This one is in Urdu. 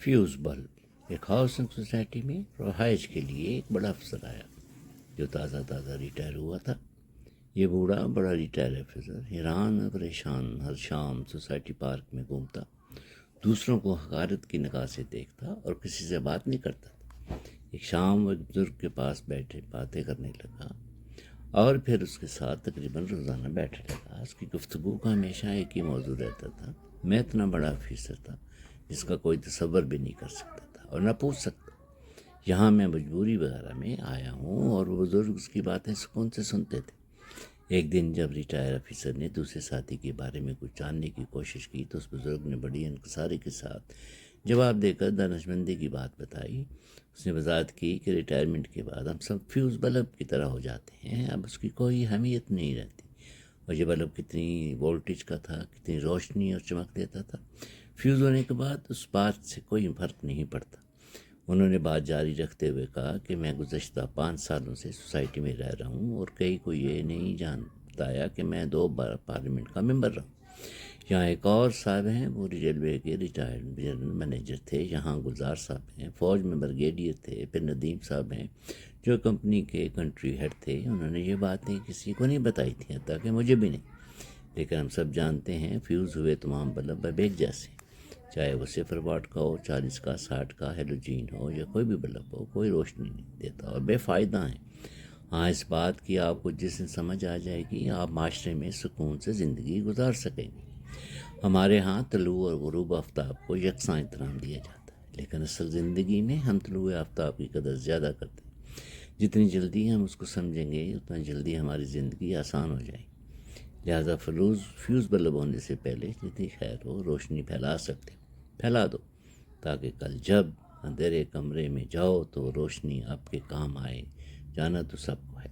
فیوز بلب ایک ہاؤسنگ سوسائٹی میں رہائش کے لیے ایک بڑا افسر آیا جو تازہ ریٹائر ہوا تھا۔ یہ بوڑھا بڑا ریٹائر افسر حیران اور پریشان ہر شام سوسائٹی پارک میں گھومتا، دوسروں کو حقارت کی نگاہ سے دیکھتا اور کسی سے بات نہیں کرتا تھا۔ ایک شام وہ ایک بزرگ کے پاس بیٹھے باتیں کرنے لگا اور پھر اس کے ساتھ تقریباً روزانہ بیٹھنے لگا۔ اس کی گفتگو کا ہمیشہ ایک ہی موضوع رہتا تھا: میں اتنا بڑا آفیسر تھا جس کا کوئی تصور بھی نہیں کر سکتا تھا اور نہ پوچھ سکتا۔ یہاں میں مجبوری وغیرہ میں آیا ہوں۔ اور وہ بزرگ اس کی باتیں سکون سے سنتے تھے۔ ایک دن جب ریٹائر آفیسر نے دوسرے ساتھی کے بارے میں کچھ جاننے کی کوشش کی تو اس بزرگ نے بڑی انکساری کے ساتھ جواب دے کر دانشمندی کی بات بتائی۔ اس نے وضاحت کی کہ ریٹائرمنٹ کے بعد ہم سب فیوز بلب کی طرح ہو جاتے ہیں، اب اس کی کوئی اہمیت نہیں رہتی۔ اور یہ بلب کتنی وولٹیج کا تھا، کتنی روشنی اور چمک دیتا تھا، فیوز ہونے کے بعد اس بات سے کوئی فرق نہیں پڑتا۔ انہوں نے بات جاری رکھتے ہوئے کہا کہ میں گزشتہ 5 سالوں سے سوسائٹی میں رہ رہا ہوں اور کئی کو یہ نہیں بتایا کہ میں 2 بار پارلیمنٹ کا ممبر رہا ہوں۔ یہاں ایک اور صاحب ہیں، وہ ریلوے کے ریٹائرڈ جنرل مینیجر تھے۔ یہاں گلزار صاحب ہیں، فوج میں بریگیڈیئر تھے۔ پھر ندیم صاحب ہیں جو کمپنی کے کنٹری ہیڈ تھے۔ انہوں نے یہ باتیں کسی کو نہیں بتائی تھیں، حتیٰ کہ مجھے بھی نہیں۔ لیکن ہم سب جانتے ہیں فیوز ہوئے تمام بلب اب ایک جیسے، چاہے وہ 0 واٹ کا ہو، 40 کا، 60 کا، ہیلوجین ہو یا کوئی بھی بلب ہو، کوئی روشنی نہیں دیتا اور بے فائدہ ہیں۔ ہاں، اس بات کی آپ کو جس دن سمجھ آ جائے گی آپ معاشرے میں سکون سے زندگی گزار سکیں گے۔ ہمارے ہاں طلوع اور غروب آفتاب کو یکساں احترام دیا جاتا ہے، لیکن اصل زندگی میں ہم طلوع آفتاب کی قدر زیادہ کرتے ہیں۔ جتنی جلدی ہم اس کو سمجھیں گے اتنا جلدی ہماری زندگی آسان ہو جائے گی۔ لہٰذا فیوز بلب ہونے سے پہلے جتنی خیر ہو روشنی پھیلا سکتے ہو پھیلا دو، تاکہ کل جب اندھیرے کمرے میں جاؤ تو روشنی آپ کے کام آئے۔ جانا تو سب کو ہے،